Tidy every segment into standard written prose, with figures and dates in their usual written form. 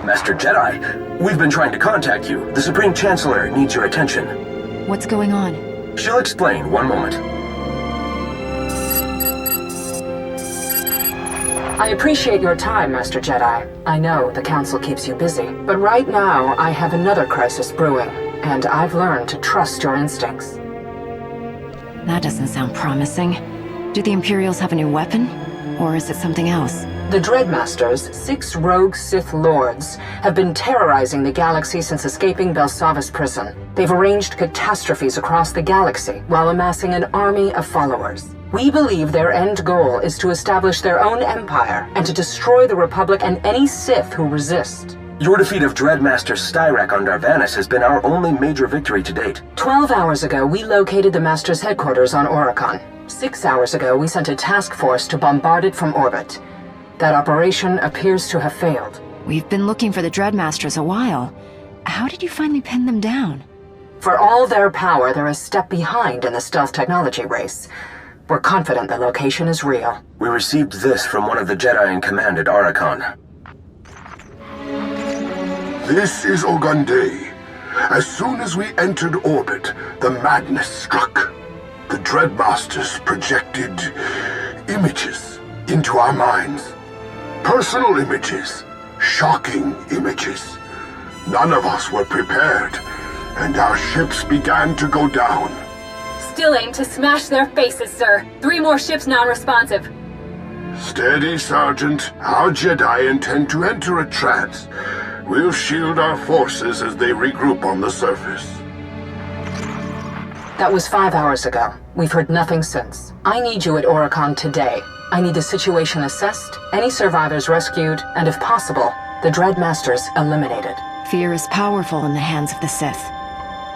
Master Jedi, we've been trying to contact you. The Supreme Chancellor needs your attention. What's going on? She'll explain. One moment. I appreciate your time, Master Jedi. I know the Council keeps you busy, but right now I have another crisis brewing, and I've learned to trust your instincts. That doesn't sound promising. Do the Imperials have a new weapon? Or is it something else? The Dreadmasters, 6 rogue Sith Lords, have been terrorizing the galaxy since escaping Belsavis prison. They've arranged catastrophes across the galaxy while amassing an army of followers. We believe their end goal is to establish their own empire and to destroy the Republic and any Sith who resist. Your defeat of Dreadmaster Styrak on Darvanis has been our only major victory to date. 12 hours ago, we located the Master's headquarters on Oricon. 6 hours ago, we sent a task force to bombard it from orbit. That operation appears to have failed. We've been looking for the Dreadmasters a while. How did you finally pin them down? For all their power, they're a step behind in the stealth technology race. We're confident the location is real. We received this from one of the Jedi in command at Oricon. This is Ogundei. As soon as we entered orbit, the madness struck. The Dreadmasters projected images into our minds. Personal images. Shocking images. None of us were prepared, and our ships began to go down. Still aim to smash their faces, sir. 3 more ships non-responsive. Steady, Sergeant. Our Jedi intend to enter a trance. We'll shield our forces as they regroup on the surface. That was 5 hours ago. We've heard nothing since. I need you at Oricon today. I need the situation assessed, any survivors rescued, and if possible, the Dreadmasters eliminated. Fear is powerful in the hands of the Sith,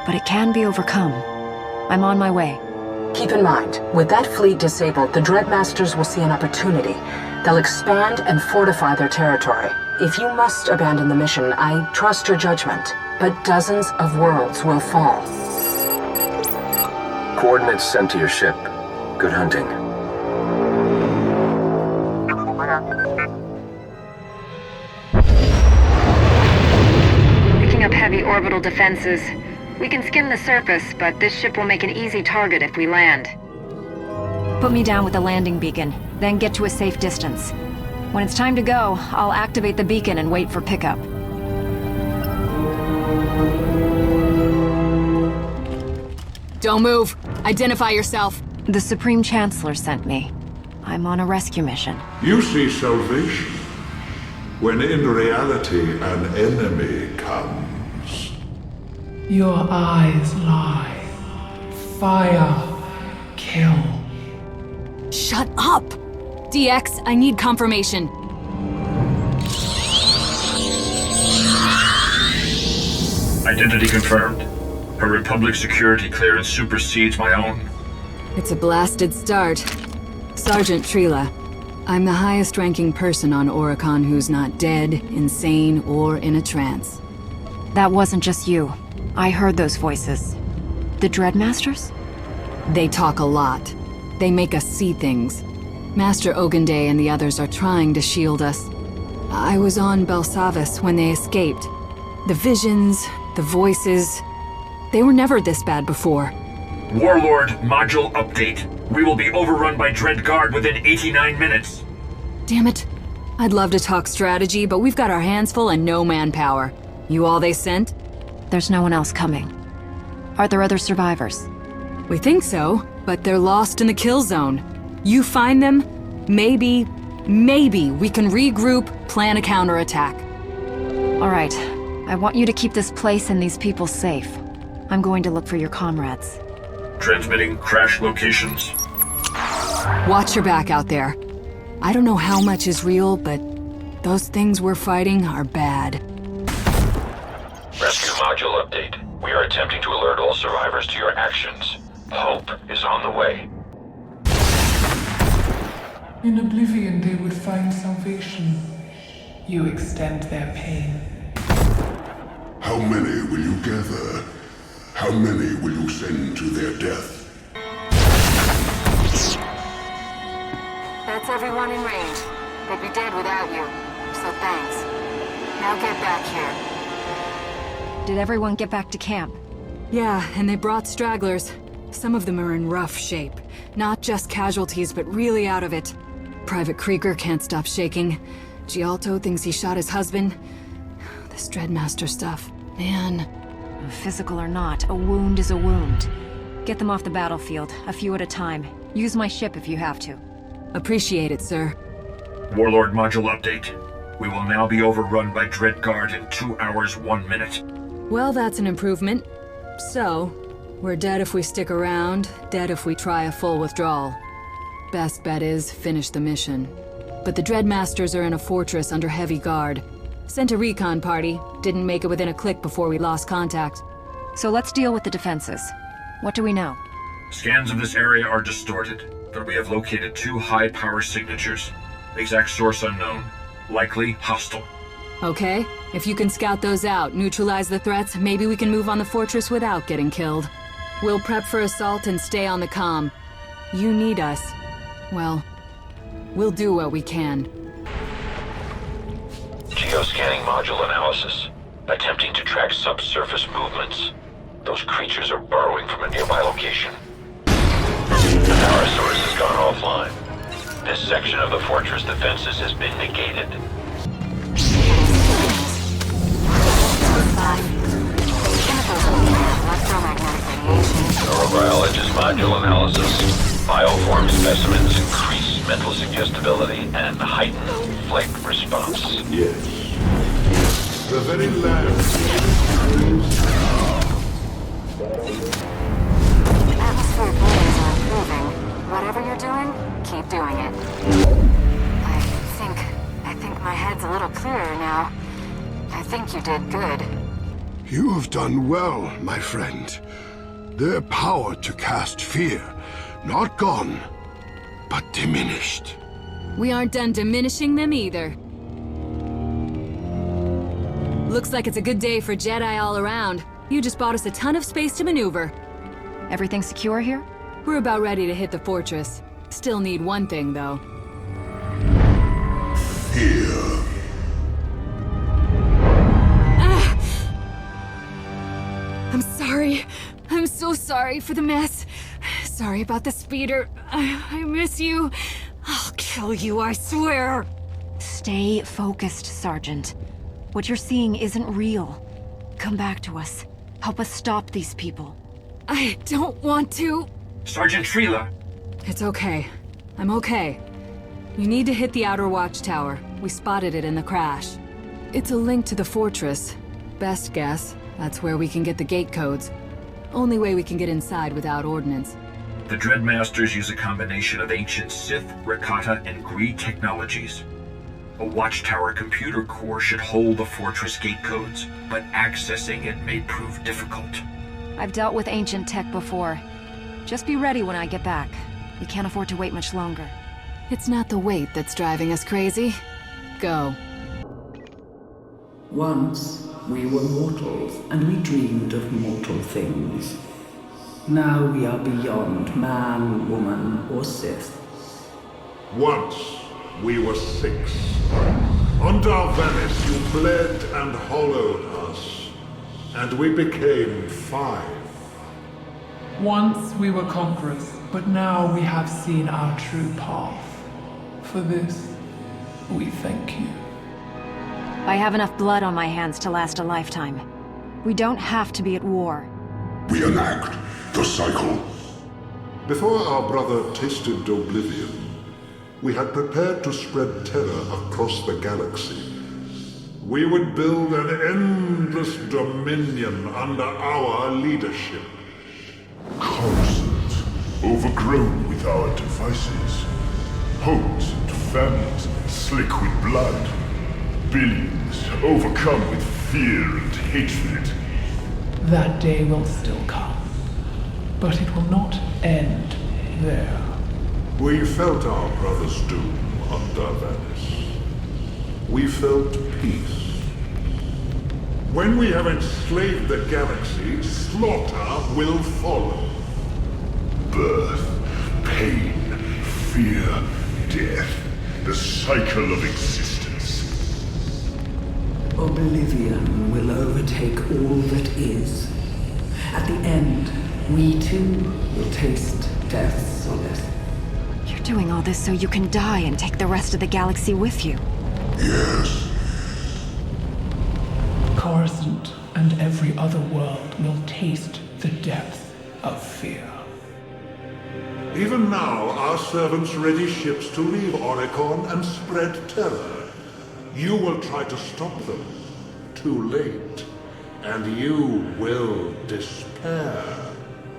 but it can be overcome. I'm on my way. Keep in mind, with that fleet disabled, the Dreadmasters will see an opportunity. They'll expand and fortify their territory. If you must abandon the mission, I trust your judgment, but dozens of worlds will fall. Coordinates sent to your ship. Good hunting. Picking up heavy orbital defenses. We can skim the surface, but this ship will make an easy target if we land. Put me down with the landing beacon, then get to a safe distance. When it's time to go, I'll activate the beacon and wait for pickup. Don't move. Identify yourself. The Supreme Chancellor sent me. I'm on a rescue mission. You see salvation when in reality an enemy comes. Your eyes lie. Fire. Kill. Shut up! DX, I need confirmation. Identity confirmed. Her Republic security clearance supersedes my own. It's a blasted start. Sergeant Trila, I'm the highest-ranking person on Oricon who's not dead, insane, or in a trance. That wasn't just you. I heard those voices. The Dreadmasters? They talk a lot. They make us see things. Master Ogundei and the others are trying to shield us. I was on Belsavis when they escaped. The visions, the voices, they were never this bad before. Warlord, module update. We will be overrun by Dread Guard within 89 minutes. Damn it. I'd love to talk strategy, but we've got our hands full and no manpower. You all they sent? There's no one else coming. Are there other survivors? We think so, but they're lost in the kill zone. You find them, maybe we can regroup, plan a counterattack. All right. I want you to keep this place and these people safe. I'm going to look for your comrades. Transmitting crash locations. Watch your back out there. I don't know how much is real, but those things we're fighting are bad. Rescue module update. We are attempting to alert all survivors to your actions. Hope is on the way. In oblivion they would find salvation. You extend their pain. How many will you gather? How many will you send to their death? That's everyone in range. They'd be dead without you. So thanks. Now get back here. Did everyone get back to camp? Yeah, and they brought stragglers. Some of them are in rough shape. Not just casualties, but really out of it. Private Krieger can't stop shaking. Gialto thinks he shot his husband. This Dreadmaster stuff. Man. Physical or not, a wound is a wound. Get them off the battlefield, a few at a time. Use my ship if you have to. Appreciate it, sir. Warlord module update. We will now be overrun by Dreadguard in 2 hours, 1 minute. Well, that's an improvement. So, we're dead if we stick around, dead if we try a full withdrawal. Best bet is finish the mission. But the Dreadmasters are in a fortress under heavy guard. Sent a recon party, didn't make it within a click before we lost contact. So let's deal with the defenses. What do we know? Scans of this area are distorted, but we have located 2 high-power signatures. Exact source unknown. Likely hostile. Okay, if you can scout those out, neutralize the threats, maybe we can move on the fortress without getting killed. We'll prep for assault and stay on the comm. You need us. Well, we'll do what we can. Geoscanning module analysis. Attempting to track subsurface movements. Those creatures are burrowing from a nearby location. The power source has gone offline. This section of the fortress defenses has been negated. Neurobiologist module analysis. Bioform specimens increase mental suggestibility and heighten flake response. Yes. The very land. Atmospheric readings are improving. Whatever you're doing, keep doing it. I think my head's a little clearer now. I think you did good. You have done well, my friend. Their power to cast fear, not gone, but diminished. We aren't done diminishing them either. Looks like it's a good day for Jedi all around. You just bought us a ton of space to maneuver. Everything secure here? We're about ready to hit the fortress. Still need one thing, though. Here. I'm sorry. I'm so sorry for the mess. Sorry about the speeder. I miss you. I'll kill you, I swear. Stay focused, Sergeant. What you're seeing isn't real. Come back to us. Help us stop these people. I don't want to. Sergeant Trila! It's okay. I'm okay. You need to hit the outer watchtower. We spotted it in the crash. It's a link to the fortress. Best guess, that's where we can get the gate codes. Only way we can get inside without ordnance. The Dreadmasters use a combination of ancient Sith, Rakata, and Gree technologies. A watchtower computer core should hold the fortress gate codes, but accessing it may prove difficult. I've dealt with ancient tech before. Just be ready when I get back. We can't afford to wait much longer. It's not the weight that's driving us crazy. Go. Once, we were mortals, and we dreamed of mortal things. Now we are beyond man, woman, or Sith. Once we were 6. On Darvanis you bled and hollowed us, and we became 5. Once we were conquerors, but now we have seen our true path. For this, we thank you. I have enough blood on my hands to last a lifetime. We don't have to be at war. We enact the cycle. Before our brother tasted oblivion, we had prepared to spread terror across the galaxy. We would build an endless dominion under our leadership. Coruscant, overgrown with our devices. Homes and families slick with blood. Billions overcome with fear and hatred. That day will still come, but it will not end there. We felt our brother's doom on Darvanis. We felt peace. When we have enslaved the galaxy, slaughter will follow. Birth, pain, fear, death. the cycle of existence. Oblivion will overtake all that is. At the end, we too will taste death's solace. You're doing all this so you can die and take the rest of the galaxy with you. Yes. Coruscant and every other world will taste the depth of fear. Even now, our servants ready ships to leave Oricon and spread terror. You will try to stop them. Too late. And you will despair.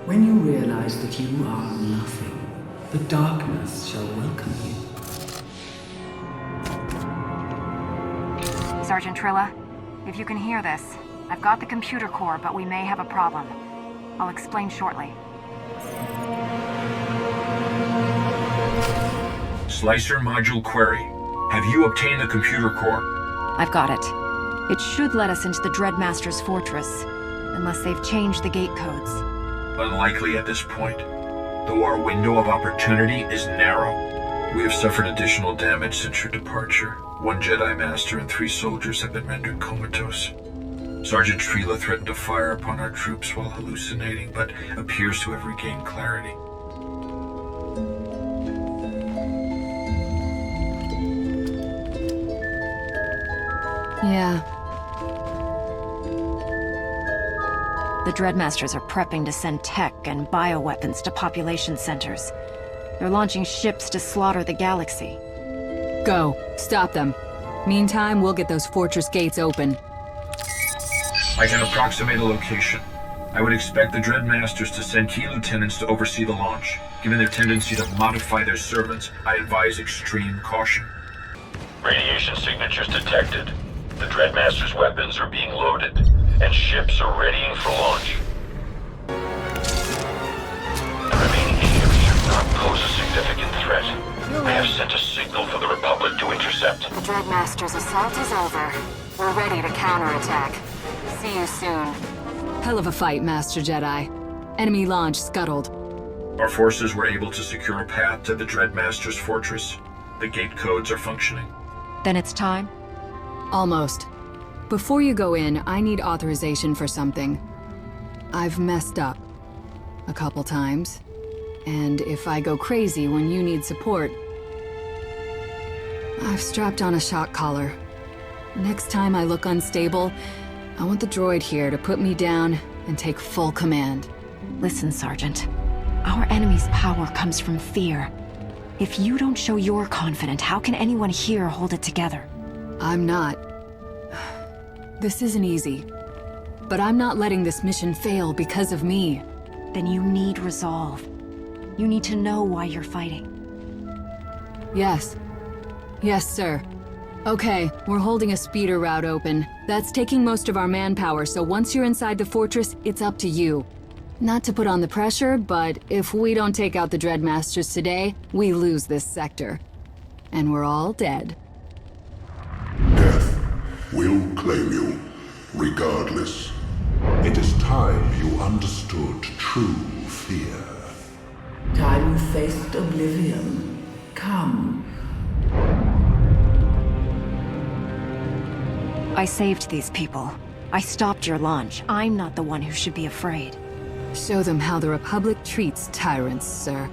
When you realize that you are nothing, the darkness shall welcome you. Sergeant Trilla, if you can hear this, I've got the computer core, but we may have a problem. I'll explain shortly. Slicer module query. Have you obtained the computer core? I've got it. It should let us into the Dreadmaster's fortress, unless they've changed the gate codes. Unlikely at this point, though our window of opportunity is narrow. We have suffered additional damage since your departure. 1 Jedi Master and 3 soldiers have been rendered comatose. Sergeant Trilla threatened to fire upon our troops while hallucinating, but appears to have regained clarity. Yeah. The Dreadmasters are prepping to send tech and bioweapons to population centers. They're launching ships to slaughter the galaxy. Go. Stop them. Meantime, we'll get those fortress gates open. I can approximate a location. I would expect the Dreadmasters to send key lieutenants to oversee the launch. Given their tendency to modify their servants, I advise extreme caution. Radiation signatures detected. The Dreadmaster's weapons are being loaded, and ships are readying for launch. The remaining ships should not pose a significant threat. I have sent a signal for the Republic to intercept. The Dreadmaster's assault is over. We're ready to counterattack. See you soon. Hell of a fight, Master Jedi. Enemy launch scuttled. Our forces were able to secure a path to the Dreadmaster's fortress. The gate codes are functioning. Then it's time? Almost. Before you go in, I need authorization for something. I've messed up. A couple times. And if I go crazy when you need support, I've strapped on a shock collar. Next time I look unstable, I want the droid here to put me down and take full command. Listen, Sergeant. Our enemy's power comes from fear. If you don't show you're confident, how can anyone here hold it together? I'm not. This isn't easy. But I'm not letting this mission fail because of me. Then you need resolve. You need to know why you're fighting. Yes. Yes, sir. Okay, we're holding a speeder route open. That's taking most of our manpower, so once you're inside the fortress, it's up to you. Not to put on the pressure, but if we don't take out the Dreadmasters today, we lose this sector. And we're all dead. Death will claim you, regardless. It is time you understood true fear. Time you faced oblivion. Come. I saved these people. I stopped your launch. I'm not the one who should be afraid. Show them how the Republic treats tyrants, sir.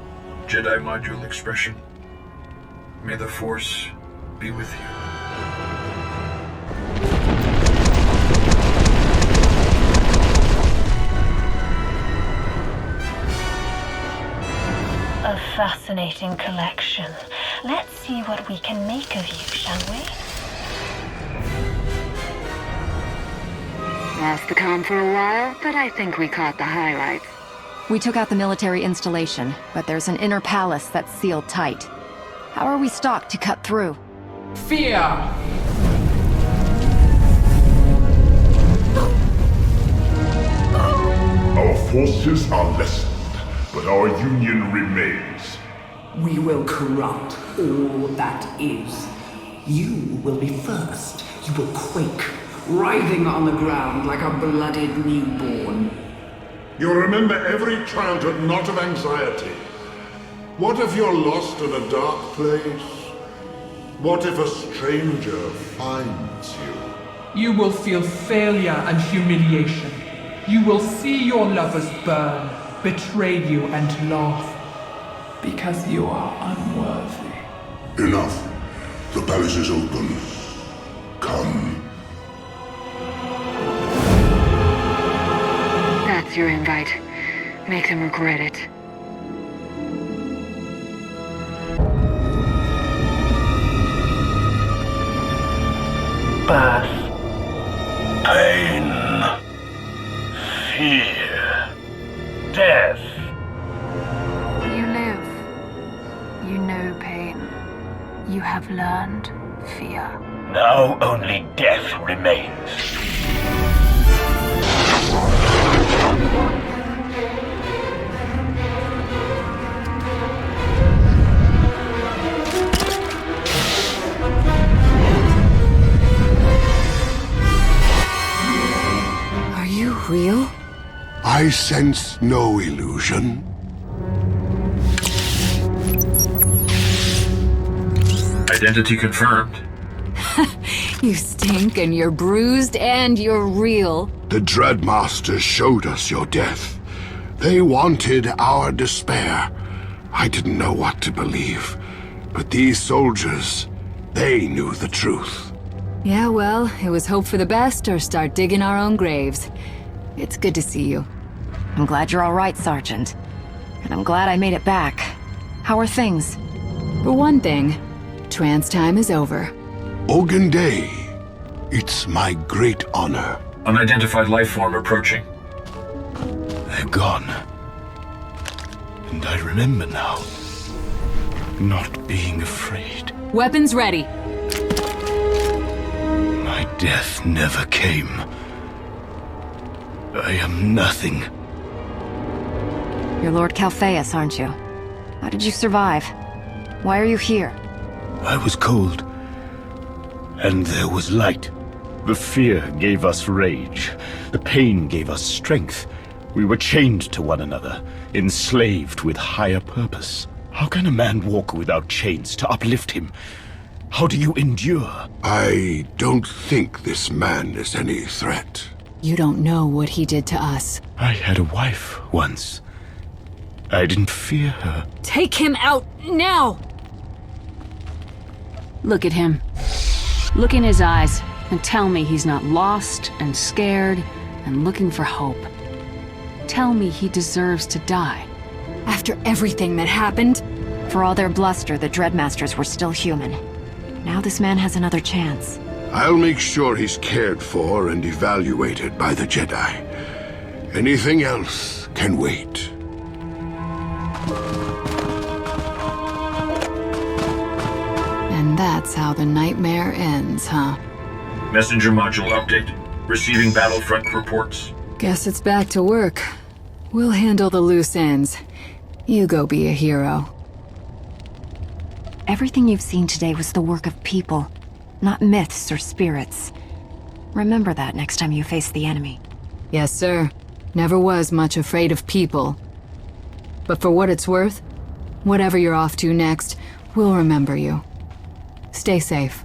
Jedi module expression. May the Force be with you. A fascinating collection. Let's see what we can make of you, shall we? Lost the comm for a while, but I think we caught the highlights. We took out the military installation, but there's an inner palace that's sealed tight. How are we stocked to cut through? Fear! Our forces are lessened, but our union remains. We will corrupt all that is. You will be first. You will quake, writhing on the ground like a blooded newborn. You'll remember every childhood knot of anxiety. What if you're lost in a dark place? What if a stranger finds you? You will feel failure and humiliation. You will see your lovers burn, betray you and laugh. Because you are unworthy. Enough. The palace is open. Come. That's your invite. Make them regret it. Birth. Pain. Fear. Death. You live. You know pain. You have learned fear. Now only death remains. Are you real? I sense no illusion. Identity confirmed. You stink and you're bruised and you're real. The Dreadmasters showed us your death. They wanted our despair. I didn't know what to believe. But these soldiers, they knew the truth. Yeah, well, it was hope for the best or start digging our own graves. It's good to see you. I'm glad you're all right, Sergeant. And I'm glad I made it back. How are things? For one thing, trance time is over. Ogun Day, it's my great honor. Unidentified life form approaching. They're gone. And I remember now. Not being afraid. Weapons ready. My death never came. I am nothing. You're Lord Calpheus, aren't you? How did you survive? Why are you here? I was cold. And there was light. The fear gave us rage. The pain gave us strength. We were chained to one another, enslaved with higher purpose. How can a man walk without chains to uplift him? How do you endure? I don't think this man is any threat. You don't know what he did to us. I had a wife once. I didn't fear her. Take him out now! Look at him. Look in his eyes and tell me he's not lost and scared and looking for hope. Tell me he deserves to die. After everything that happened? For all their bluster, the Dreadmasters were still human. Now this man has another chance. I'll make sure he's cared for and evaluated by the Jedi. Anything else can wait. And that's how the nightmare ends, huh? Messenger module update. Receiving battlefront reports. Guess it's back to work. We'll handle the loose ends. You go be a hero. Everything you've seen today was the work of people, not myths or spirits. Remember that next time you face the enemy. Yes, sir. Never was much afraid of people. But for what it's worth, whatever you're off to next, we'll remember you. Stay safe.